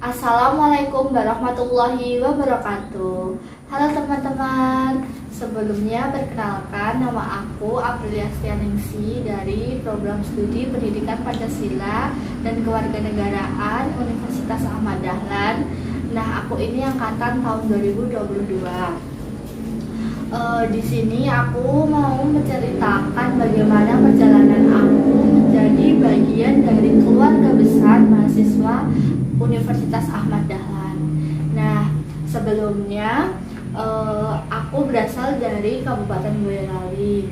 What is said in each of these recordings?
Assalamualaikum warahmatullahi wabarakatuh. Halo teman-teman, sebelumnya perkenalkan nama aku Aprilia Stianingsi dari Program Studi Pendidikan Pancasila dan Kewarganegaraan Universitas Ahmad Dahlan. Nah, aku ini angkatan tahun 2022. Di sini aku mau menceritakan bagaimana perjalanan aku menjadi bagian dari keluarga besar mahasiswa Universitas Ahmad Dahlan. Nah, sebelumnya aku berasal dari Kabupaten Boyolali.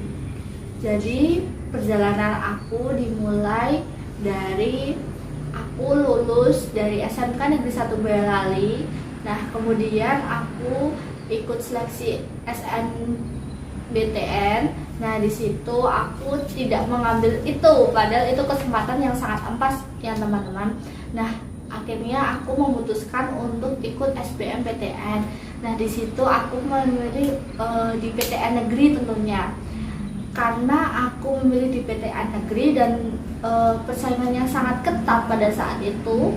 Jadi perjalanan aku dimulai dari aku lulus dari SMK Negeri 1 Boyolali. Nah, kemudian aku ikut seleksi SNBTN. Nah, di situ aku tidak mengambil itu, padahal itu kesempatan yang sangat empas ya teman-teman. Nah, akhirnya aku memutuskan untuk ikut SBMPTN. Nah, di situ aku memilih di PTN negeri tentunya. Karena aku memilih di PTN negeri dan persaingannya sangat ketat pada saat itu,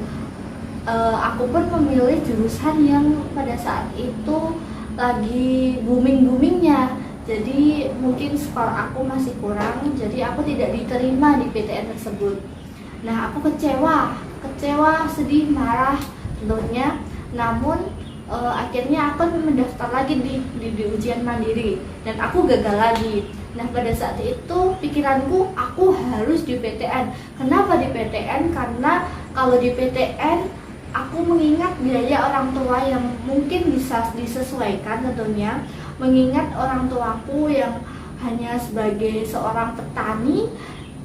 aku pun memilih jurusan yang pada saat itu lagi booming-boomingnya. Jadi mungkin skor aku masih kurang, jadi aku tidak diterima di PTN tersebut. Nah, aku kecewa, sedih, marah tentunya. Namun akhirnya aku mendaftar lagi di ujian mandiri dan aku gagal lagi. Nah, pada saat itu pikiranku aku harus di PTN. Kenapa di PTN? Karena kalau di PTN aku mengingat biaya orang tua yang mungkin bisa disesuaikan tentunya. Mengingat orang tuaku yang hanya sebagai seorang petani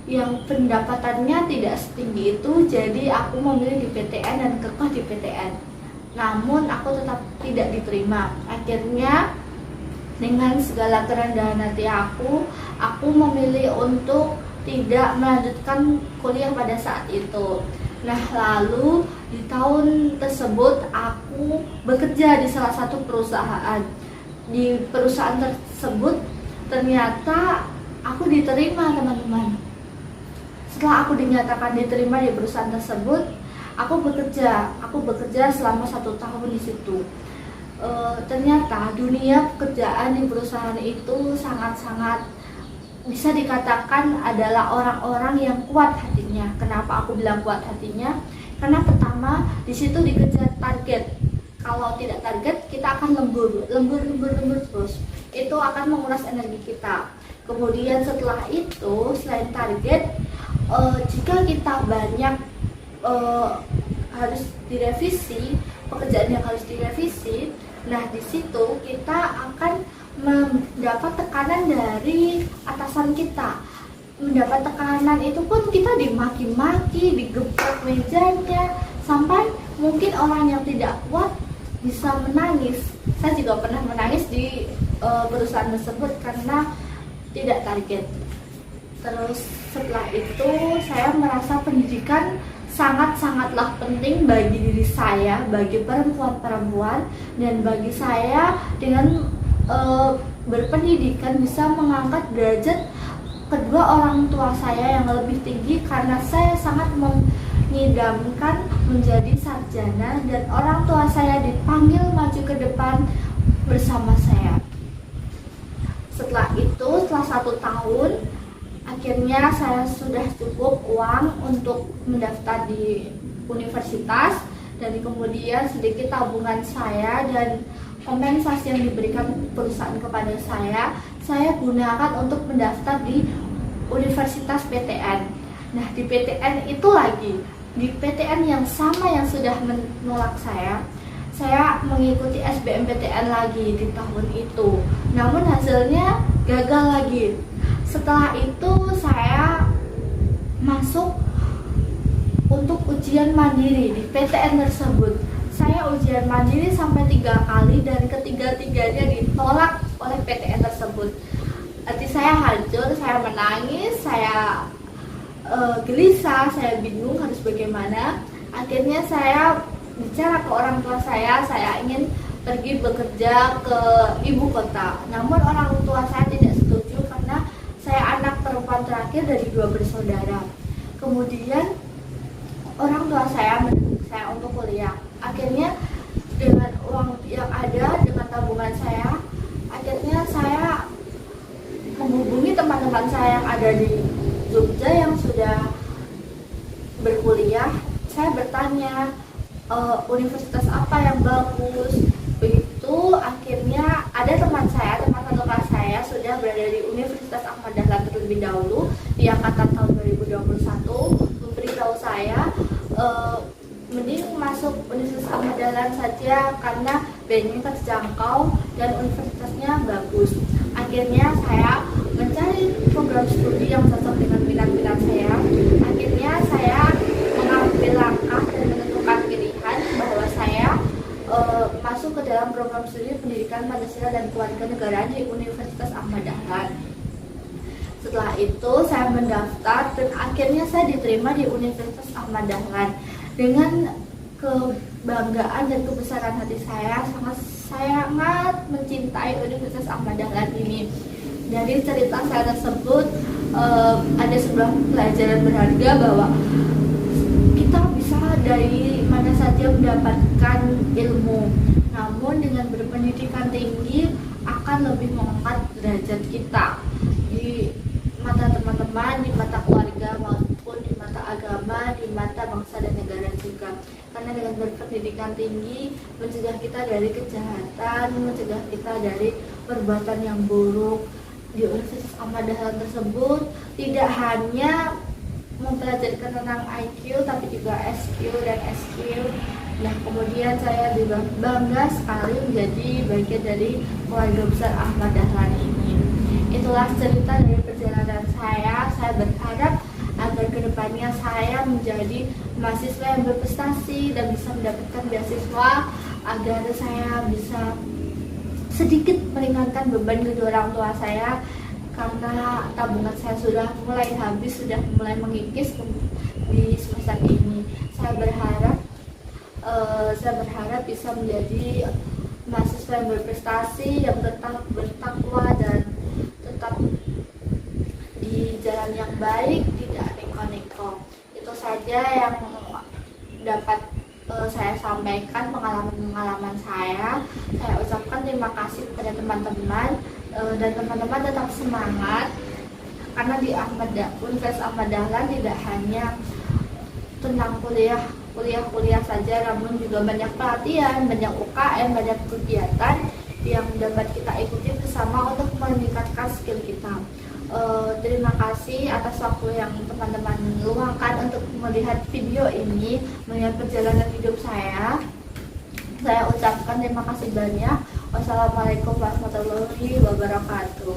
yang pendapatannya tidak setinggi itu, jadi aku memilih di PTN dan kekeh di PTN. Namun aku tetap tidak diterima. Akhirnya dengan segala kerendahan hati aku memilih untuk tidak melanjutkan kuliah pada saat itu. Nah, lalu di tahun tersebut aku bekerja di salah satu perusahaan. Di perusahaan tersebut ternyata aku diterima, teman-teman. Setelah aku dinyatakan diterima di perusahaan tersebut, aku bekerja selama 1 tahun di situ. Ternyata dunia pekerjaan di perusahaan itu sangat-sangat bisa dikatakan adalah orang-orang yang kuat hatinya. Kenapa aku bilang kuat hatinya? Karena pertama di situ dikejar target. Kalau tidak target, kita akan lembur terus. Itu akan menguras energi kita. Kemudian setelah itu, selain target, jika kita banyak harus direvisi, pekerjaan yang harus direvisi, nah di situ kita akan mendapat tekanan dari atasan kita. Mendapat tekanan itu pun kita dimaki-maki, digeprek mejanya, sampai mungkin orang yang tidak kuat bisa menangis. Saya juga pernah menangis di perusahaan tersebut karena tidak target. Terus setelah itu saya merasa pendidikan sangat-sangatlah penting bagi diri saya, bagi perempuan-perempuan, dan bagi saya dengan berpendidikan bisa mengangkat derajat kedua orang tua saya yang lebih tinggi, karena saya sangat mengidamkan menjadi sarjana dan orang tua saya dipanggil maju ke depan bersama saya. Setelah itu, setelah 1 tahun, akhirnya saya sudah cukup uang untuk mendaftar di universitas, dan kemudian sedikit tabungan saya dan kompensasi yang diberikan perusahaan kepada saya gunakan untuk mendaftar di Universitas PTN. Nah, di PTN itu lagi, di PTN yang sama yang sudah menolak saya mengikuti SBMPTN lagi di tahun itu. Namun hasilnya gagal lagi. Setelah itu saya masuk untuk ujian mandiri di PTN tersebut. Saya ujian mandiri sampai 3 kali dan ketiga-tiganya ditolak oleh PTN tersebut. Hati saya hancur, saya menangis, saya gelisah, saya bingung harus bagaimana. Akhirnya saya bicara ke orang tua saya ingin pergi bekerja ke ibu kota. Namun orang tua saya tidak setuju karena saya anak perempuan terakhir dari 2 bersaudara. Kemudian orang tua saya mendukung saya untuk kuliah. Akhirnya dengan uang yang ada, dengan tabungan saya, akhirnya saya menghubungi teman-teman saya yang ada di Jogja yang sudah berkuliah. Saya bertanya universitas apa yang bagus. Begitu akhirnya ada teman satu kelas saya sudah berada di Universitas Ahmad Dahlan terlebih dahulu di angkatan tahun 2021, memberitahu saya mending masuk Universitas Ahmad Dahlan saja karena biayanya terjangkau dan universitasnya bagus. Akhirnya saya mencari program studi yang cocok dengan minat-minat saya. Akhirnya saya mengambil langkah dan menentukan pilihan bahwa saya masuk ke dalam program studi Pendidikan Pancasila dan Kewarganegaraan di Universitas Ahmad Dahlan. Setelah itu saya mendaftar dan akhirnya saya diterima di Universitas Ahmad Dahlan. Dengan kebanggaan dan kebesaran hati saya sangat mencintai Universitas Ahmad Dahlan ini. Dari cerita saya tersebut ada sebuah pelajaran berharga bahwa kita bisa dari mana saja mendapatkan ilmu, namun dengan berpendidikan tinggi akan lebih mengangkat derajat kita di mata teman-teman, di mata keluarga maupun di mata agama, di mata bangsa dan negara juga. Karena dengan berpendidikan tinggi mencegah kita dari kejahatan, mencegah kita dari perbuatan yang buruk. Di Universitas Ahmad Dahlan tersebut tidak hanya mempelajari tentang IQ tapi juga SQ dan SQ. Nah, kemudian saya juga bangga sekali menjadi bagian dari keluarga besar Ahmad Dahlan ini. Itulah cerita dari perjalanan saya. Saya berharap agar kedepannya saya menjadi mahasiswa yang berprestasi dan bisa mendapatkan beasiswa agar saya bisa sedikit meringankan beban kedua orang tua saya karena tabungan saya sudah mulai habis, sudah mulai mengikis di semester ini. Saya berharap bisa menjadi mahasiswa yang berprestasi, yang tetap bertakwa dan tetap di jalan yang baik, tidak neko-neko. Itu saja yang dapat saya sampaikan, pengalaman saya ucapkan terima kasih kepada teman-teman dan teman-teman tetap semangat karena di Universitas Ahmad Dahlan tidak hanya tentang kuliah saja, namun juga banyak pelatihan, banyak UKM, banyak kegiatan yang dapat kita ikuti bersama untuk meningkatkan skill kita. Terima kasih atas waktu yang teman-teman luangkan untuk melihat video ini, melihat perjalanan hidup saya. Saya ucapkan terima kasih banyak. Wassalamualaikum warahmatullahi wabarakatuh.